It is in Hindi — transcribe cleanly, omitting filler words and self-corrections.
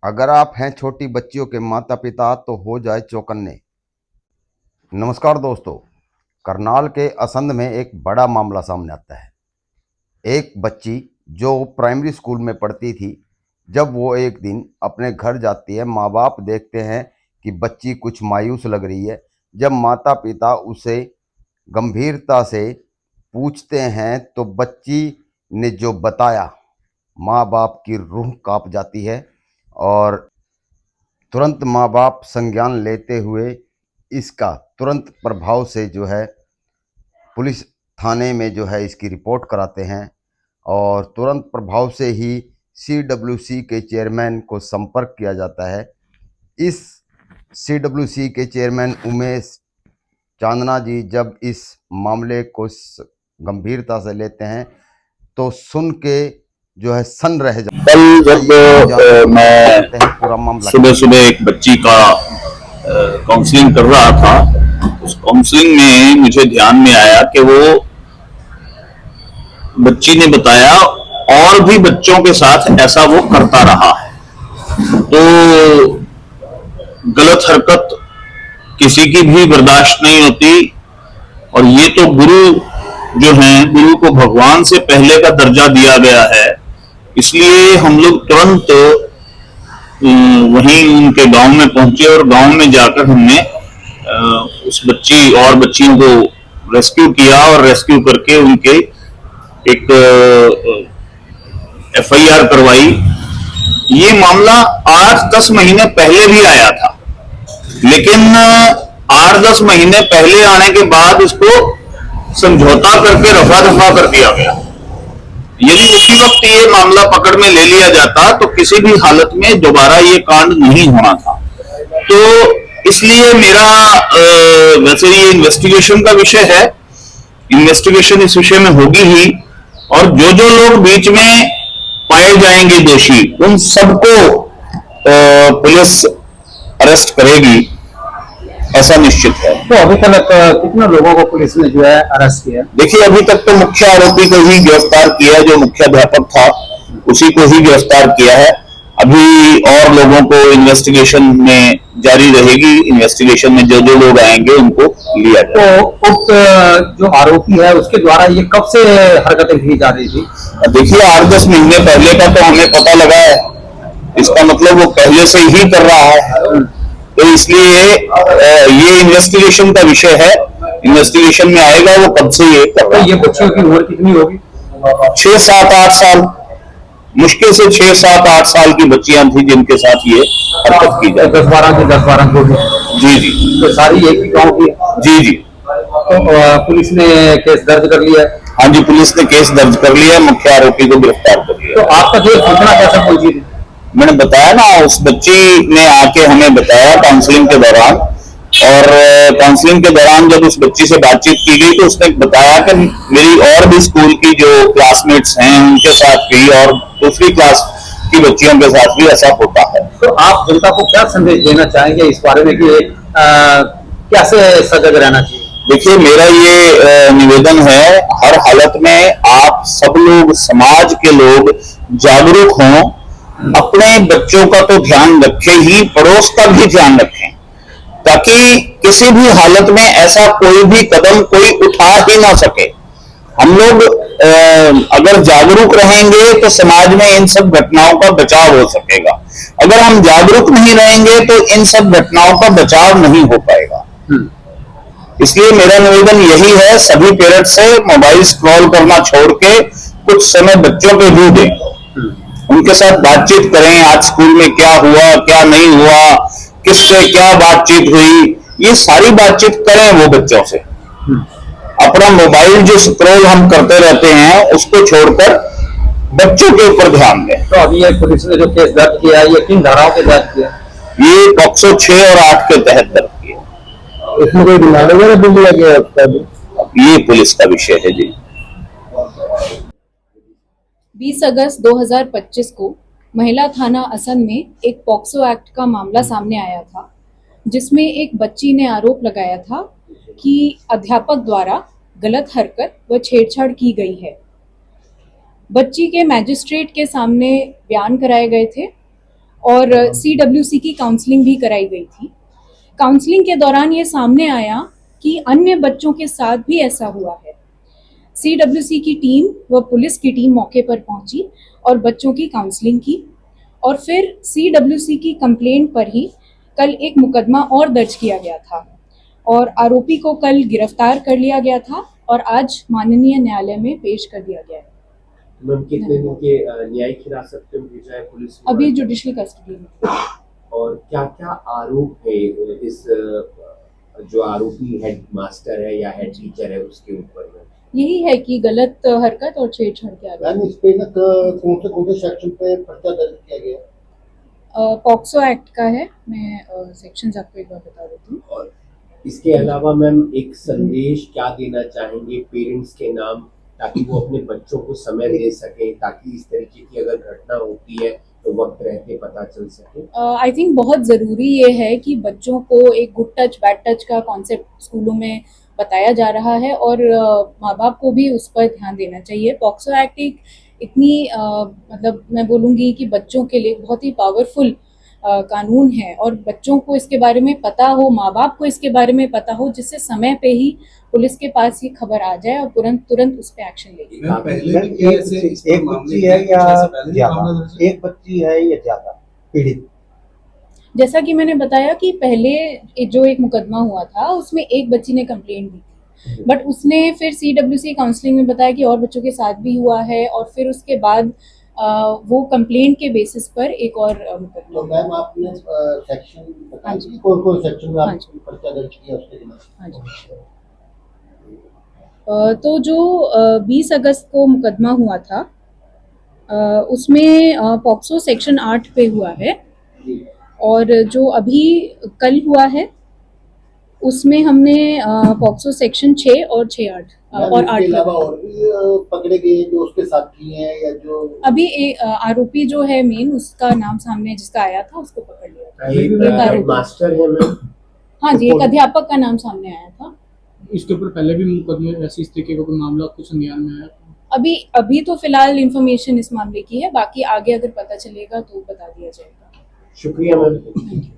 अगर आप हैं छोटी बच्चियों के माता पिता तो हो जाए चौकन्ने। नमस्कार दोस्तों, करनाल के असंध में एक बड़ा मामला सामने आता है। एक बच्ची जो प्राइमरी स्कूल में पढ़ती थी, जब वो एक दिन अपने घर जाती है, माँ बाप देखते हैं कि बच्ची कुछ मायूस लग रही है। जब माता पिता उसे गंभीरता से पूछते हैं तो बच्ची ने जो बताया, माँ बाप की रूह कांप जाती है और तुरंत माँ बाप संज्ञान लेते हुए इसका तुरंत प्रभाव से जो है पुलिस थाने में जो है इसकी रिपोर्ट कराते हैं और तुरंत प्रभाव से ही सीडब्ल्यूसी के चेयरमैन को संपर्क किया जाता है। इस सीडब्ल्यूसी के चेयरमैन उमेश चांदना जी जब इस मामले को गंभीरता से लेते हैं तो सुन के जो है सन रह जाते कल जब मैं पूरा मामला सुबह सुबह एक बच्ची का काउंसलिंग कर रहा था, उस काउंसलिंग में मुझे ध्यान में आया कि वो बच्ची ने बताया और भी बच्चों के साथ ऐसा वो करता रहा है। तो गलत हरकत किसी की भी बर्दाश्त नहीं होती और ये तो गुरु जो हैं, गुरु को भगवान से पहले का दर्जा दिया गया है, इसलिए हम लोग तुरंत वहीं उनके गांव में पहुंचे और गांव में जाकर हमने उस बच्ची और बच्चियों को रेस्क्यू किया और रेस्क्यू करके उनके एक एफआईआर करवाई। ये मामला 8-10 महीने पहले भी आया था, लेकिन 8-10 महीने पहले आने के बाद इसको समझौता करके रफा दफा कर दिया गया। यदि उसी वक्त ये मामला पकड़ में ले लिया जाता तो किसी भी हालत में दोबारा ये कांड नहीं होना था। तो इसलिए मेरा वैसे ये इन्वेस्टिगेशन का विषय है, इन्वेस्टिगेशन इस विषय में होगी ही, और जो जो लोग बीच में पाए जाएंगे दोषी, उन सबको पुलिस अरेस्ट करेगी, ऐसा निश्चित है। तो अभी तक कितने लोगों को पुलिस ने जो है अरेस्ट किया? देखिए, अभी तक तो मुख्य आरोपी को ही गिरफ्तार किया है, जो मुख्याध्यापक था उसी को ही गिरफ्तार किया है। अभी और लोगों को इन्वेस्टिगेशन में जारी रहेगी, इन्वेस्टिगेशन में जो जो लोग आएंगे उनको लिया जाए। तो उक्त जो आरोपी है उसके द्वारा ये कब से हरकतें की जा रही थी? देखिए, 8-10 महीने पहले का तो हमें पता लगा है, इसका मतलब वो पहले से ही कर रहा है। तो इसलिए ये इन्वेस्टिगेशन का विषय है, इन्वेस्टिगेशन में आएगा वो कब से ये कर रहा है। ये बच्चियों की उम्र कितनी होगी? 6, 7, 8 साल, मुश्किल से 6, 7, 8 साल की बच्चियां थी जिनके साथ ये हरकत की जाए। 10-12 को जी जी, तो सारी एक ही गाँव की? जी जी। तो पुलिस ने केस दर्ज कर लिया? हाँ जी, पुलिस ने केस दर्ज कर लिया, मुख्य आरोपी को गिरफ्तार कर लिया। तो आपका जो सूचना कैसे पहुंची थी? मैंने बताया ना, उस बच्ची ने आके हमें बताया काउंसलिंग के दौरान, और काउंसलिंग के दौरान जब उस बच्ची से बातचीत की गई तो उसने बताया कि मेरी और भी स्कूल की जो क्लासमेट्स हैं उनके साथ भी और दूसरी क्लास की बच्चियों के साथ भी ऐसा होता है। तो आप जनता को क्या संदेश देना चाहेंगे इस बारे में कि कैसे सजग रहना चाहिए? देखिए, मेरा ये निवेदन है, हर हालत में आप सब लोग, समाज के लोग जागरूक हों, अपने बच्चों का तो ध्यान रखें ही, पड़ोस का भी ध्यान रखें, ताकि किसी भी हालत में ऐसा कोई भी कदम कोई उठा ही ना सके। हम लोग अगर जागरूक रहेंगे तो समाज में इन सब घटनाओं का बचाव हो सकेगा। अगर हम जागरूक नहीं रहेंगे तो इन सब घटनाओं का बचाव नहीं हो पाएगा। इसलिए मेरा निवेदन यही है, सभी पेरेंट्स से मोबाइल स्क्रॉल करना छोड़ के कुछ समय बच्चों को भी दें, उनके साथ बातचीत करें। आज स्कूल में क्या हुआ, क्या नहीं हुआ, किससे क्या बातचीत हुई, ये सारी बातचीत करें वो बच्चों से। अपना मोबाइल जो स्क्रॉल हम करते रहते हैं उसको छोड़कर बच्चों के ऊपर ध्यान दें। तो अभी ये पुलिस ने जो केस दर्ज किया है ये किन धाराओं के तहत किया? ये पॉक्सो 6 और 8 के तहत दर्ज किया। इसमें कोई रिमांड वगैरह भी लिया गया है? ये पुलिस का विषय है जी। 20 अगस्त 2025 को महिला थाना असंध में एक पॉक्सो एक्ट का मामला सामने आया था, जिसमें एक बच्ची ने आरोप लगाया था कि अध्यापक द्वारा गलत हरकत व छेड़छाड़ की गई है। बच्ची के मैजिस्ट्रेट के सामने बयान कराए गए थे और CWC की काउंसलिंग भी कराई गई थी। काउंसलिंग के दौरान ये सामने आया कि अन्य बच्चों के साथ भी ऐसा हुआ है। CWC की टीम व पुलिस की टीम मौके पर पहुंची और बच्चों की काउंसलिंग की और फिर CWC की कंप्लेंट पर ही कल एक मुकदमा और दर्ज किया गया था और आरोपी को कल गिरफ्तार कर लिया गया था और आज माननीय न्यायालय में पेश कर दिया गया है। मैम कितने दिन के न्यायिक हिरासत में भेजा है पुलिस ने? अभी जुडिशियल कस्टडी में। और क्या क्या आरोप है इस जो आरोपी हेड मास्टर है या हेड टीचर है उसके ऊपर में? यही है कि गलत हरकत और छेड़छाड़ किया गया। मैम इस पे ना कौन से सेक्शन पे पर्चा दर्ज किया गया? पॉक्सो एक्ट का है, मैं सेक्शंस आपको एक बार बता देती हूँ। और इसके अलावा मैम एक संदेश क्या देना चाहेंगे पेरेंट्स के नाम, ताकि वो अपने बच्चों को समय दे सकें, ताकि इस तरीके की अगर घटना होती है तो वक्त रहते पता चल सके? आई थिंक बहुत ज़रूरी ये है कि बच्चों को एक गुड टच बैड टच का कॉन्सेप्ट स्कूलों में बताया जा रहा है और माँ बाप को भी उस पर ध्यान देना चाहिए। पॉक्सो एक्ट एक इतनी मतलब मैं बोलूँगी कि बच्चों के लिए बहुत ही पावरफुल कानून है और बच्चों को इसके बारे में पता हो, माँ बाप को इसके बारे में पता हो, जिससे समय पे ही पुलिस के पास ये खबर आ जाए और तुरंत उस पर एक्शन ले। एक बच्ची है या ज्यादा? एक बच्ची है या ज्यादा पीड़ित? जैसा कि मैंने बताया कि पहले जो एक मुकदमा हुआ था उसमें एक बच्ची ने कंप्लेंट दी थी, बट उसने फिर CWC काउंसलिंग में बताया कि और बच्चों के साथ भी हुआ है और फिर उसके बाद वो कंप्लेंट के बेसिस पर एक और मुकदमा। तो मैम आपने सेक्शन हाँ बताया जी। कि कौन सेक्शन में हाँ आपने पर्चा दर्ज किया उसके खिलाफ? हाँ जी। तो जो 20 अगस्त को मुकदमा हुआ था उसमें पॉक्सो सेक्शन 8 पे हुआ है जी। और जो अभी कल हुआ है उसमें हमने पॉक्सो सेक्शन 6 और 6-8 मैम, और इसके 8 अलावा लगाए। और भी पकड़े गए जो उसके साथी हैं या जो? अभी आरोपी जो है मेन उसका नाम सामने जिसका आया था उसको पकड़ लिया। एक हेड मास्टर है मैम? हाँ जी, एक अध्यापक का नाम सामने आया था। इसके ऊपर पहले भी मुकदमे ऐसी इस तरीके का कोई मामला कुछ संज्ञान में आया? अभी तो फिलहाल इंफॉर्मेशन इस मामले की है, बाकी आगे अगर पता चलेगा तो बता दिया जाएगा। शुक्रिया मैम। Thank you.